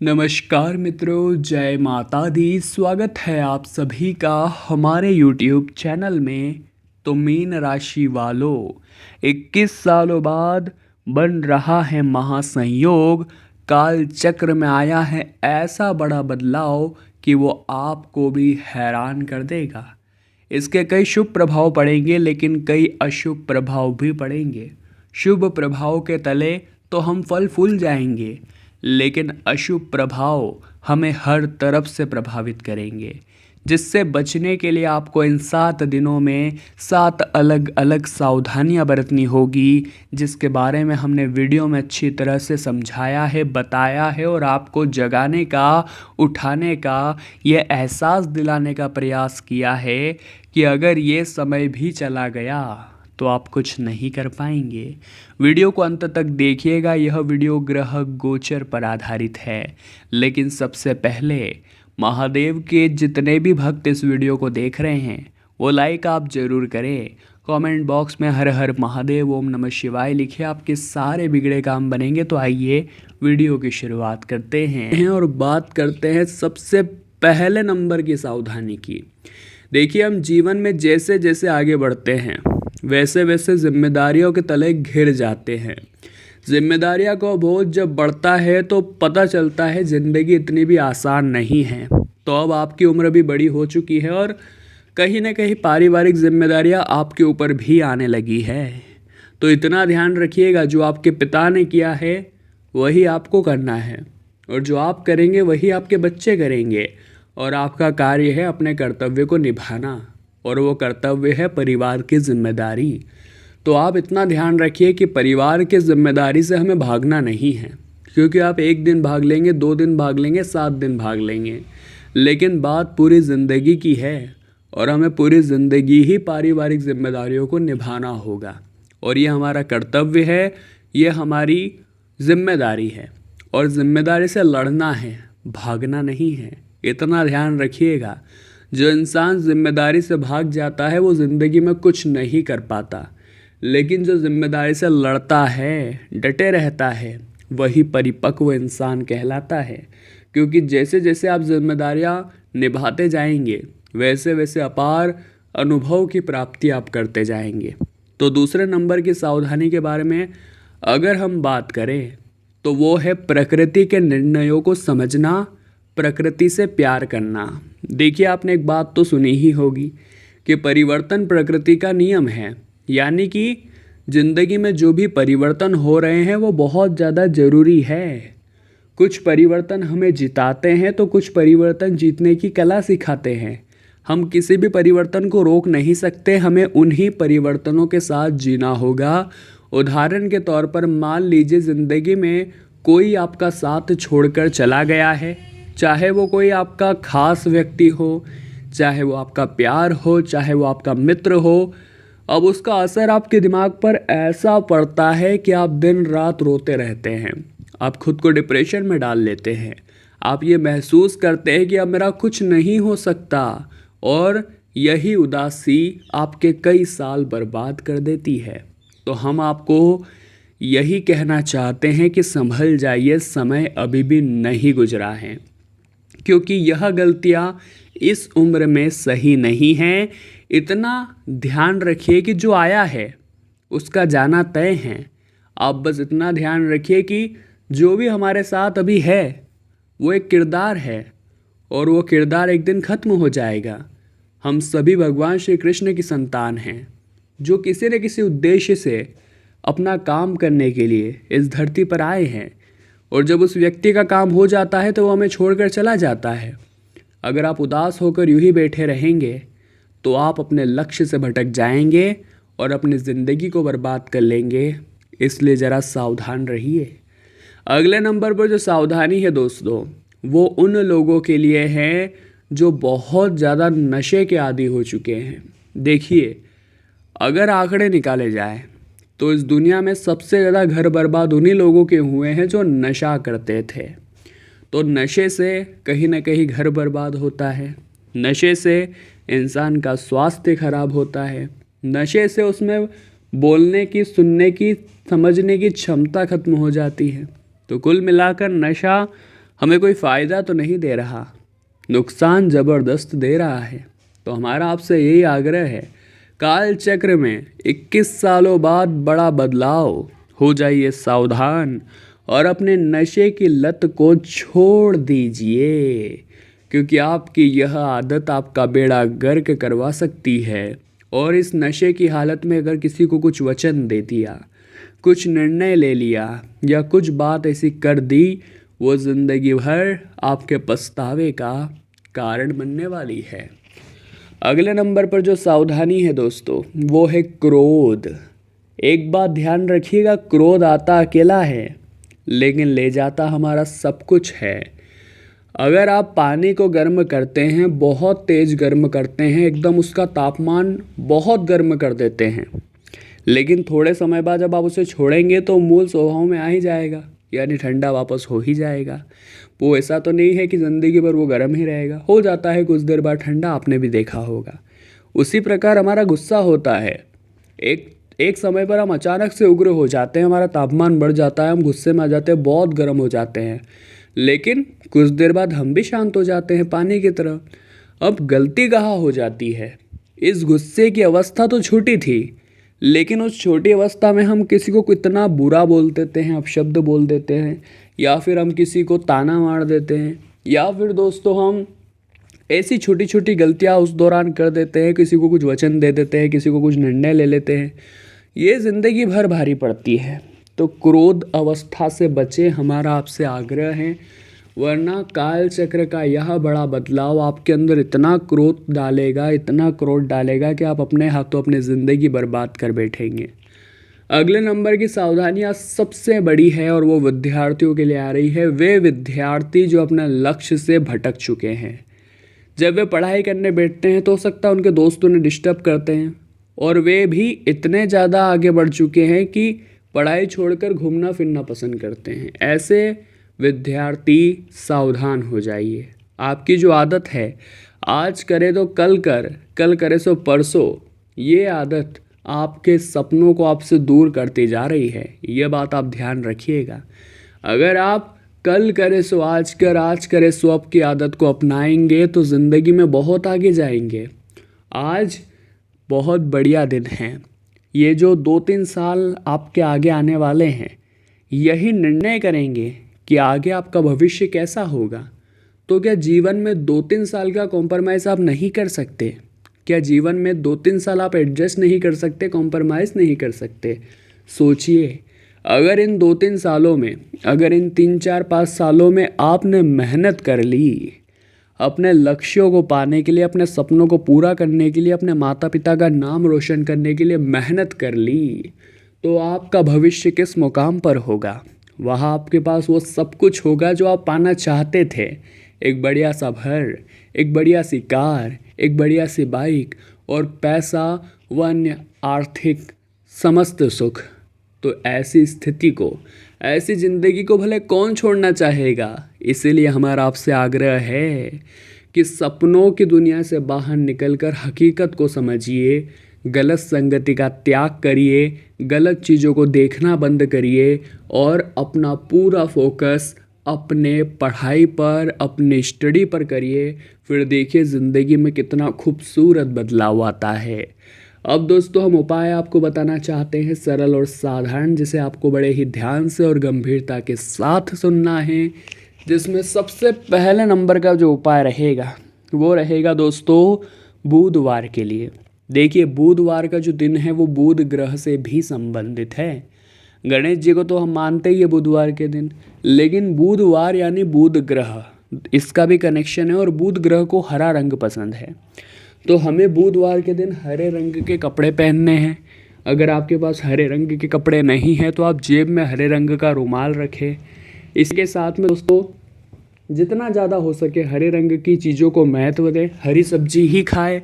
नमस्कार मित्रों, जय माता दी। स्वागत है आप सभी का हमारे YouTube चैनल में। तो मीन राशि वालों, 21 सालों बाद बन रहा है महासंयोग। काल चक्र में आया है ऐसा बड़ा बदलाव कि वो आपको भी हैरान कर देगा। इसके कई शुभ प्रभाव पड़ेंगे, लेकिन कई अशुभ प्रभाव भी पड़ेंगे। शुभ प्रभाव के तले तो हम फल फूल जाएंगे, लेकिन अशुभ प्रभाव हमें हर तरफ से प्रभावित करेंगे, जिससे बचने के लिए आपको इन 7 दिनों में 7 अलग अलग सावधानियां बरतनी होगी, जिसके बारे में हमने वीडियो में अच्छी तरह से समझाया है, बताया है और आपको जगाने का, उठाने का, ये एहसास दिलाने का प्रयास किया है कि अगर ये समय भी चला गया तो आप कुछ नहीं कर पाएंगे। वीडियो को अंत तक देखिएगा। यह वीडियो ग्रह गोचर पर आधारित है, लेकिन सबसे पहले महादेव के जितने भी भक्त इस वीडियो को देख रहे हैं वो लाइक आप ज़रूर करें। कमेंट बॉक्स में हर हर महादेव, ओम नमः शिवाय लिखिए, आपके सारे बिगड़े काम बनेंगे। तो आइए वीडियो की शुरुआत करते हैं और बात करते हैं सबसे पहले नंबर की सावधानी की। देखिए, हम जीवन में जैसे जैसे आगे बढ़ते हैं वैसे वैसे जिम्मेदारियों के तले घिर जाते हैं। जिम्मेदारियों का बोझ जब बढ़ता है तो पता चलता है ज़िंदगी इतनी भी आसान नहीं है। तो अब आपकी उम्र भी बड़ी हो चुकी है और कहीं ना कहीं पारिवारिक जिम्मेदारियां आपके ऊपर भी आने लगी है। तो इतना ध्यान रखिएगा, जो आपके पिता ने किया है वही आपको करना है, और जो आप करेंगे वही आपके बच्चे करेंगे। और आपका कार्य है अपने कर्तव्य को निभाना, और वो कर्तव्य है परिवार की जिम्मेदारी। तो आप इतना ध्यान रखिए कि परिवार की जिम्मेदारी से हमें भागना नहीं है, क्योंकि आप 1 दिन भाग लेंगे, 2 दिन भाग लेंगे, 7 दिन भाग लेंगे, लेकिन बात पूरी ज़िंदगी की है और हमें पूरी ज़िंदगी ही पारिवारिक जिम्मेदारियों को निभाना होगा। और ये हमारा कर्तव्य है, ये हमारी जिम्मेदारी है, और जिम्मेदारी से लड़ना है, भागना नहीं है। इतना ध्यान रखिएगा। जो इंसान जिम्मेदारी से भाग जाता है वो ज़िंदगी में कुछ नहीं कर पाता, लेकिन जो जिम्मेदारी से लड़ता है, डटे रहता है, वही परिपक्व इंसान कहलाता है। क्योंकि जैसे जैसे आप जिम्मेदारियां निभाते जाएंगे वैसे वैसे अपार अनुभव की प्राप्ति आप करते जाएंगे। तो दूसरे नंबर की सावधानी के बारे में अगर हम बात करें तो वो है प्रकृति के निर्णयों को समझना, प्रकृति से प्यार करना। देखिए, आपने एक बात तो सुनी ही होगी कि परिवर्तन प्रकृति का नियम है, यानी कि ज़िंदगी में जो भी परिवर्तन हो रहे हैं वो बहुत ज़्यादा ज़रूरी है। कुछ परिवर्तन हमें जिताते हैं तो कुछ परिवर्तन जीतने की कला सिखाते हैं। हम किसी भी परिवर्तन को रोक नहीं सकते, हमें उन्हीं परिवर्तनों के साथ जीना होगा। उदाहरण के तौर पर मान लीजिए ज़िंदगी में कोई आपका साथ छोड़कर चला गया है, चाहे वो कोई आपका खास व्यक्ति हो, चाहे वो आपका प्यार हो, चाहे वो आपका मित्र हो। अब उसका असर आपके दिमाग पर ऐसा पड़ता है कि आप दिन रात रोते रहते हैं, आप खुद को डिप्रेशन में डाल लेते हैं। आप ये महसूस करते हैं कि अब मेरा कुछ नहीं हो सकता, और यही उदासी आपके कई साल बर्बाद कर देती है। तो हम आपको यही कहना चाहते हैं कि संभल जाइए, समय अभी भी नहीं गुजरा है, क्योंकि यह गलतियां इस उम्र में सही नहीं हैं। इतना ध्यान रखिए कि जो आया है उसका जाना तय है। आप बस इतना ध्यान रखिए कि जो भी हमारे साथ अभी है वो एक किरदार है, और वो किरदार एक दिन ख़त्म हो जाएगा। हम सभी भगवान श्री कृष्ण की संतान हैं, जो किसी न किसी उद्देश्य से अपना काम करने के लिए इस धरती पर आए हैं, और जब उस व्यक्ति का काम हो जाता है तो वो हमें छोड़कर चला जाता है। अगर आप उदास होकर यूं ही बैठे रहेंगे तो आप अपने लक्ष्य से भटक जाएंगे और अपनी ज़िंदगी को बर्बाद कर लेंगे। इसलिए ज़रा सावधान रहिए। अगले नंबर पर जो सावधानी है दोस्तों, वो उन लोगों के लिए है जो बहुत ज़्यादा नशे के आदी हो चुके हैं। देखिए, अगर आंकड़े निकाले जाए तो इस दुनिया में सबसे ज़्यादा घर बर्बाद उन्हीं लोगों के हुए हैं जो नशा करते थे। तो नशे से कहीं ना कहीं घर बर्बाद होता है, नशे से इंसान का स्वास्थ्य खराब होता है, नशे से उसमें बोलने की, सुनने की, समझने की क्षमता खत्म हो जाती है। तो कुल मिलाकर नशा हमें कोई फ़ायदा तो नहीं दे रहा, नुकसान ज़बरदस्त दे रहा है। तो हमारा आपसे यही आग्रह है, काल चक्र में 21 सालों बाद बड़ा बदलाव, हो जाइए सावधान और अपने नशे की लत को छोड़ दीजिए, क्योंकि आपकी यह आदत आपका बेड़ा गर्क करवा सकती है। और इस नशे की हालत में अगर किसी को कुछ वचन दे दिया, कुछ निर्णय ले लिया या कुछ बात ऐसी कर दी, वो ज़िंदगी भर आपके पछतावे का कारण बनने वाली है। अगले नंबर पर जो सावधानी है दोस्तों, वो है क्रोध। एक बात ध्यान रखिएगा, क्रोध आता अकेला है लेकिन ले जाता हमारा सब कुछ है। अगर आप पानी को गर्म करते हैं, बहुत तेज़ गर्म करते हैं, एकदम उसका तापमान बहुत गर्म कर देते हैं, लेकिन थोड़े समय बाद जब आप उसे छोड़ेंगे तो मूल स्वभाव में आ ही जाएगा, यानी ठंडा वापस हो ही जाएगा। वो ऐसा तो नहीं है कि ज़िंदगी भर वो गर्म ही रहेगा, हो जाता है कुछ देर बाद ठंडा, आपने भी देखा होगा। उसी प्रकार हमारा गुस्सा होता है, एक समय पर हम अचानक से उग्र हो जाते हैं, हमारा तापमान बढ़ जाता है, हम गुस्से में आ जाते हैं, बहुत गर्म हो जाते हैं, लेकिन कुछ देर बाद हम भी शांत हो जाते हैं पानी की तरह। अब गलती कहाँ हो जाती है, इस गुस्से की अवस्था तो छोटी थी, लेकिन उस छोटी अवस्था में हम किसी को कितना बुरा बोल देते हैं, अपशब्द बोल देते हैं, या फिर हम किसी को ताना मार देते हैं, या फिर दोस्तों हम ऐसी छोटी छोटी गलतियाँ उस दौरान कर देते हैं, किसी को कुछ वचन दे देते हैं, किसी को कुछ निर्णय ले लेते हैं, ये ज़िंदगी भर भारी पड़ती है। तो क्रोध अवस्था से बचे, हमारा आपसे आग्रह है, वरना काल चक्र का यह बड़ा बदलाव आपके अंदर इतना क्रोध डालेगा, इतना क्रोध डालेगा कि आप अपने हाथों अपनी ज़िंदगी बर्बाद कर बैठेंगे। अगले नंबर की सावधानियाँ सबसे बड़ी है और वो विद्यार्थियों के लिए आ रही है। वे विद्यार्थी जो अपने लक्ष्य से भटक चुके हैं, जब वे पढ़ाई करने बैठते हैं तो हो सकता है उनके दोस्त उन्हें डिस्टर्ब करते हैं, और वे भी इतने ज़्यादा आगे बढ़ चुके हैं कि पढ़ाई छोड़कर घूमना फिरना पसंद करते हैं। ऐसे विद्यार्थी सावधान हो जाइए। आपकी जो आदत है, आज करे तो कल कर, कल करे सो परसों, ये आदत आपके सपनों को आपसे दूर करती जा रही है। ये बात आप ध्यान रखिएगा। अगर आप कल करे सो आज कर, आज करे सो अब की आदत को अपनाएंगे तो ज़िंदगी में बहुत आगे जाएंगे। आज बहुत बढ़िया दिन है। ये जो 2-3 साल आपके आगे आने वाले हैं, यही निर्णय करेंगे कि आगे आपका भविष्य कैसा होगा। तो क्या जीवन में 2-3 साल का कॉम्प्रोमाइज़ आप नहीं कर सकते? क्या जीवन में 2-3 साल आप एडजस्ट नहीं कर सकते, कॉम्प्रोमाइज़ नहीं कर सकते? सोचिए, अगर इन 2-3 सालों में, अगर इन 3-4-5 सालों में आपने मेहनत कर ली, अपने लक्ष्यों को पाने के लिए, अपने सपनों को पूरा करने के लिए, अपने माता पिता का नाम रोशन करने के लिए मेहनत कर ली, तो आपका भविष्य किस मुकाम पर होगा? वहाँ आपके पास वो सब कुछ होगा जो आप पाना चाहते थे। एक बढ़िया सा घर, एक बढ़िया सी कार, एक बढ़िया सी बाइक और पैसा व अन्य आर्थिक समस्त सुख। तो ऐसी स्थिति को, ऐसी ज़िंदगी को भले कौन छोड़ना चाहेगा। इसीलिए हमारा आपसे आग्रह है कि सपनों की दुनिया से बाहर निकलकर हकीकत को समझिए, गलत संगति का त्याग करिए, गलत चीज़ों को देखना बंद करिए और अपना पूरा फोकस अपने पढ़ाई पर, अपने स्टडी पर करिए। फिर देखिए ज़िंदगी में कितना खूबसूरत बदलाव आता है। अब दोस्तों हम उपाय आपको बताना चाहते हैं, सरल और साधारण, जिसे आपको बड़े ही ध्यान से और गंभीरता के साथ सुनना है। जिसमें सबसे पहले नंबर का जो उपाय रहेगा वो रहेगा दोस्तों बुधवार के लिए। देखिए बुधवार का जो दिन है वो बुध ग्रह से भी संबंधित है। गणेश जी को तो हम मानते ही है बुधवार के दिन, लेकिन बुधवार यानी बुध ग्रह, इसका भी कनेक्शन है। और बुध ग्रह को हरा रंग पसंद है, तो हमें बुधवार के दिन हरे रंग के कपड़े पहनने हैं। अगर आपके पास हरे रंग के कपड़े नहीं हैं तो आप जेब में हरे रंग का रुमाल रखें। इसके साथ में दोस्तों जितना ज़्यादा हो सके हरे रंग की चीज़ों को महत्व दें। हरी सब्जी ही खाएं,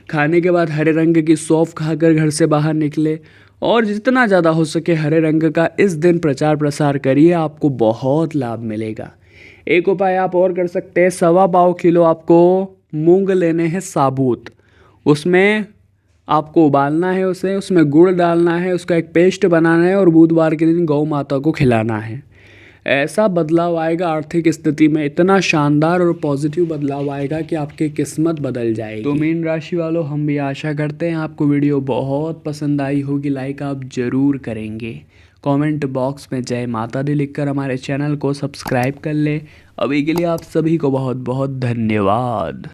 खाने के बाद हरे रंग की सौंफ खाकर घर से बाहर निकले और जितना ज़्यादा हो सके हरे रंग का इस दिन प्रचार प्रसार करिए, आपको बहुत लाभ मिलेगा। एक उपाय आप और कर सकते हैं, 1.25 किलो आपको मूंग लेने हैं साबुत, उसमें आपको उबालना है उसे, उसमें गुड़ डालना है, उसका एक पेस्ट बनाना है और बुधवार के दिन गौ माता को खिलाना है। ऐसा बदलाव आएगा आर्थिक स्थिति में, इतना शानदार और पॉजिटिव बदलाव आएगा कि आपकी किस्मत बदल जाएगी। तो मीन राशि वालों, हम भी आशा करते हैं आपको वीडियो बहुत पसंद आई होगी, लाइक आप ज़रूर करेंगे। कमेंट बॉक्स में जय माता दी लिखकर हमारे चैनल को सब्सक्राइब कर ले। अभी के लिए आप सभी को बहुत बहुत धन्यवाद।